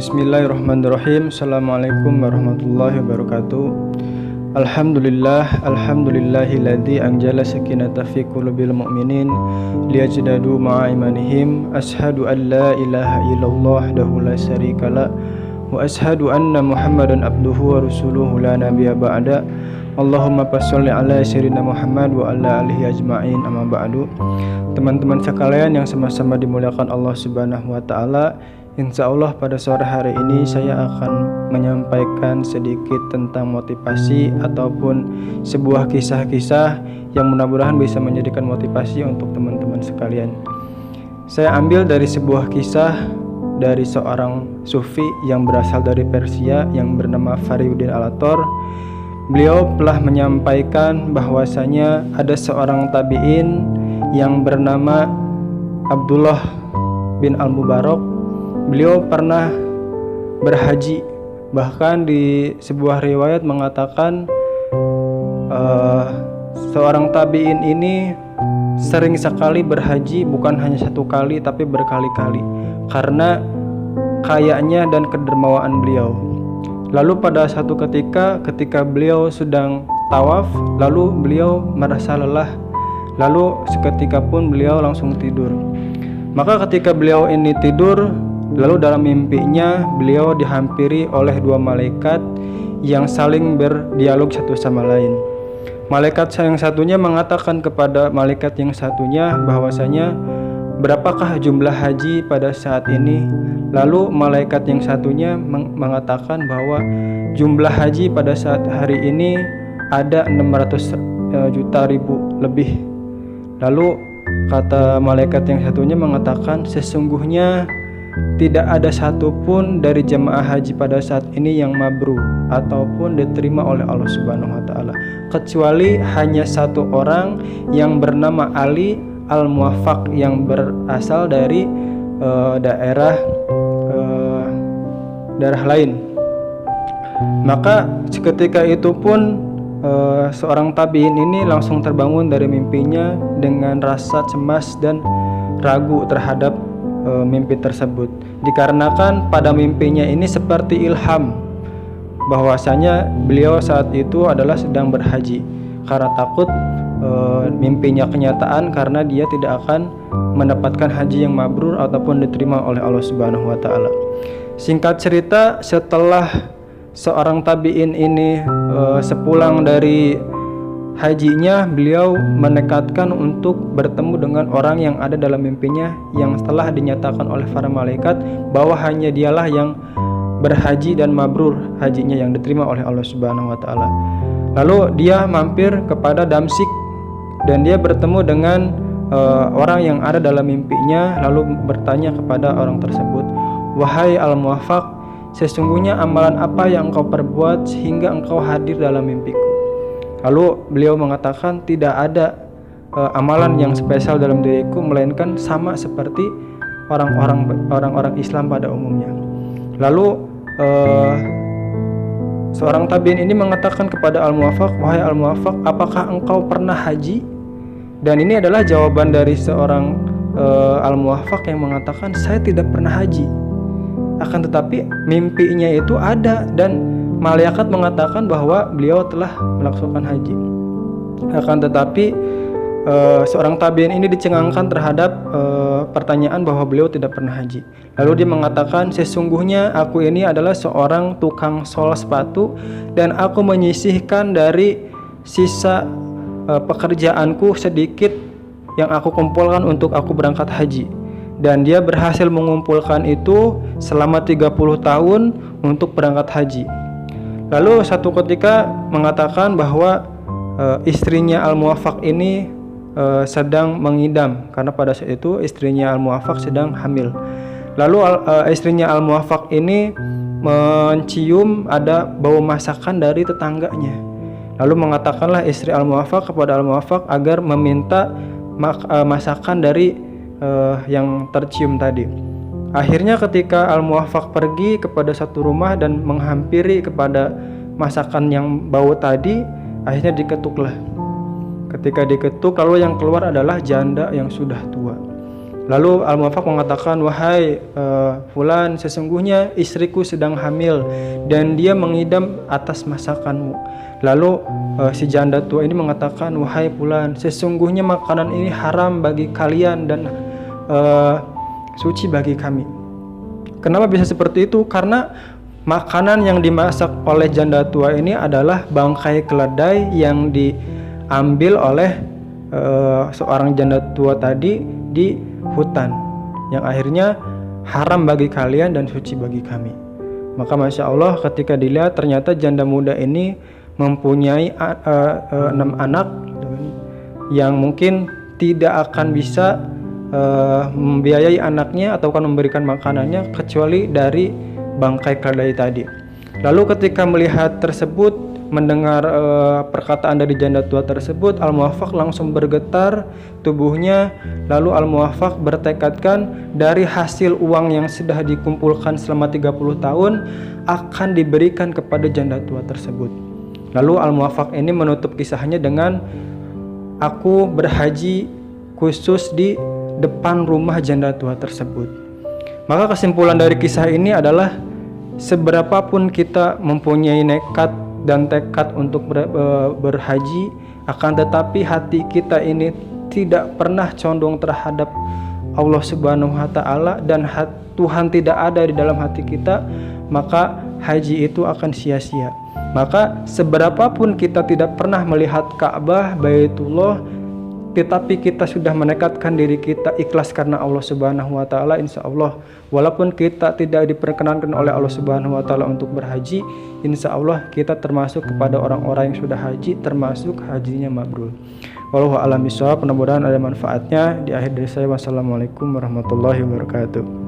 Bismillahirrahmanirrahim. Assalamualaikum warahmatullahi wabarakatuh. Alhamdulillahilladzi anjala sakinata fi qulubil mu'minin liyajdadu ma'a imanihim. Asyhadu an la ilaha illallah wahdahu la syarikalah wa asyhadu anna Muhammadan abduhu wa rasuluhu la nabiyya ba'da. Allahumma sholli ala sayyidina Muhammad wa ala alihi ajma'in, amma ba'du. Teman-teman sekalian yang sama-sama dimuliakan Allah Subhanahu wa taala, insyaallah pada sore hari ini saya akan menyampaikan sedikit tentang motivasi ataupun sebuah kisah-kisah yang mudah-mudahan bisa menjadikan motivasi untuk teman-teman sekalian. Saya ambil dari sebuah kisah dari seorang sufi yang berasal dari Persia yang bernama Fariuddin Al-Athar. Beliau telah menyampaikan bahwasanya ada seorang tabi'in yang bernama Abdullah bin Al-Mubarak. Beliau pernah berhaji, bahkan di sebuah riwayat mengatakan seorang tabi'in ini sering sekali berhaji, bukan hanya satu kali tapi berkali-kali karena kayanya dan kedermawaan beliau. Lalu pada satu ketika beliau sedang tawaf, lalu beliau merasa lelah, lalu seketika pun beliau langsung tidur. Maka ketika beliau ini tidur, lalu dalam mimpinya beliau dihampiri oleh dua malaikat yang saling berdialog satu sama lain. Malaikat yang satunya mengatakan kepada malaikat yang satunya bahwasanya berapakah jumlah haji pada saat ini? Lalu malaikat yang satunya mengatakan bahwa jumlah haji pada saat hari ini ada 600 juta ribu lebih. Lalu kata malaikat yang satunya mengatakan sesungguhnya tidak ada satupun dari jemaah haji pada saat ini yang mabrur ataupun diterima oleh Allah Subhanahu wa taala, kecuali hanya satu orang yang bernama Ali Al-Muwaffaq yang berasal dari daerah lain. Maka seketika itu pun seorang tabi'in ini langsung terbangun dari mimpinya dengan rasa cemas dan ragu terhadap mimpi tersebut, dikarenakan pada mimpinya ini seperti ilham bahwasanya beliau saat itu adalah sedang berhaji, karena takut mimpinya kenyataan karena dia tidak akan mendapatkan haji yang mabrur ataupun diterima oleh Allah Subhanahu wa taala. Singkat cerita, setelah seorang tabi'in ini sepulang dari hajinya, beliau menekadkan untuk bertemu dengan orang yang ada dalam mimpinya yang telah dinyatakan oleh para malaikat bahwa hanya dialah yang berhaji dan mabrur hajinya yang diterima oleh Allah Subhanahu wa taala. Lalu dia mampir kepada Damsyik dan dia bertemu dengan orang yang ada dalam mimpinya, lalu bertanya kepada orang tersebut, "Wahai Al-Muwaffaq, sesungguhnya amalan apa yang engkau perbuat sehingga engkau hadir dalam mimpiku?" Lalu beliau mengatakan, "Tidak ada amalan yang spesial dalam diriku, melainkan sama seperti orang-orang Islam pada umumnya." Lalu seorang tabi'in ini mengatakan kepada Al-Muwaffaq, "Wahai Al-Muwaffaq, apakah engkau pernah haji?" Dan ini adalah jawaban dari seorang Al-Muwaffaq yang mengatakan, "Saya tidak pernah haji." Akan tetapi mimpinya itu ada dan malaikat mengatakan bahwa beliau telah melaksanakan haji. Akan tetapi seorang tabi'in ini dicengangkan terhadap pertanyaan bahwa beliau tidak pernah haji. Lalu dia mengatakan, "Sesungguhnya aku ini adalah seorang tukang sol sepatu dan aku menyisihkan dari sisa pekerjaanku sedikit yang aku kumpulkan untuk aku berangkat haji." Dan dia berhasil mengumpulkan itu selama 30 tahun untuk berangkat haji. Lalu satu ketika mengatakan bahwa istrinya Al-Muwaffaq ini sedang mengidam karena pada saat itu istrinya Al-Muwaffaq sedang hamil. Lalu istrinya Al-Muwaffaq ini mencium ada bau masakan dari tetangganya. Lalu mengatakanlah istri Al-Muwaffaq kepada Al-Muwaffaq agar meminta masakan dari yang tercium tadi. Akhirnya ketika Al-Muwaffaq pergi kepada satu rumah dan menghampiri kepada masakan yang bau tadi, akhirnya diketuklah. Ketika diketuk, lalu yang keluar adalah janda yang sudah tua. Lalu Al-Muwaffaq mengatakan, wahai fulan, sesungguhnya istriku sedang hamil dan dia mengidam atas masakanmu. Lalu si janda tua ini mengatakan, wahai fulan, sesungguhnya makanan ini haram bagi kalian dan suci bagi kami. Kenapa bisa seperti itu? Karena makanan yang dimasak oleh janda tua ini adalah bangkai keledai yang diambil oleh seorang janda tua tadi di hutan, yang akhirnya haram bagi kalian dan suci bagi kami. Maka Masya Allah, ketika dilihat ternyata janda muda ini mempunyai 6 anak yang mungkin tidak akan bisa membiayai anaknya atau kan memberikan makanannya kecuali dari bangkai keledai tadi. Lalu ketika melihat tersebut, mendengar perkataan dari janda tua tersebut, Al-Muwaffaq langsung bergetar tubuhnya. Lalu Al-Muwaffaq bertekadkan dari hasil uang yang sudah dikumpulkan selama 30 tahun akan diberikan kepada janda tua tersebut. Lalu Al-Muwaffaq ini menutup kisahnya dengan, aku berhaji khusus di depan rumah janda tua tersebut. Maka kesimpulan dari kisah ini adalah, seberapapun kita mempunyai nekat dan tekad untuk berhaji, akan tetapi hati kita ini tidak pernah condong terhadap Allah Subhanahu wa Ta'ala dan Tuhan tidak ada di dalam hati kita, maka haji itu akan sia-sia. Maka seberapapun kita tidak pernah melihat Ka'bah, Baitullah, tetapi kita sudah menekatkan diri kita ikhlas karena Allah Subhanahu wa Ta'ala, insya Allah walaupun kita tidak diperkenankan oleh Allah Subhanahu wa Ta'ala untuk berhaji, insya Allah kita termasuk kepada orang-orang yang sudah haji, termasuk hajinya mabrur. Wallahu a'lam bishawab. Mudah-mudahan ada manfaatnya. Di akhir dari saya, wassalamualaikum warahmatullahi wabarakatuh.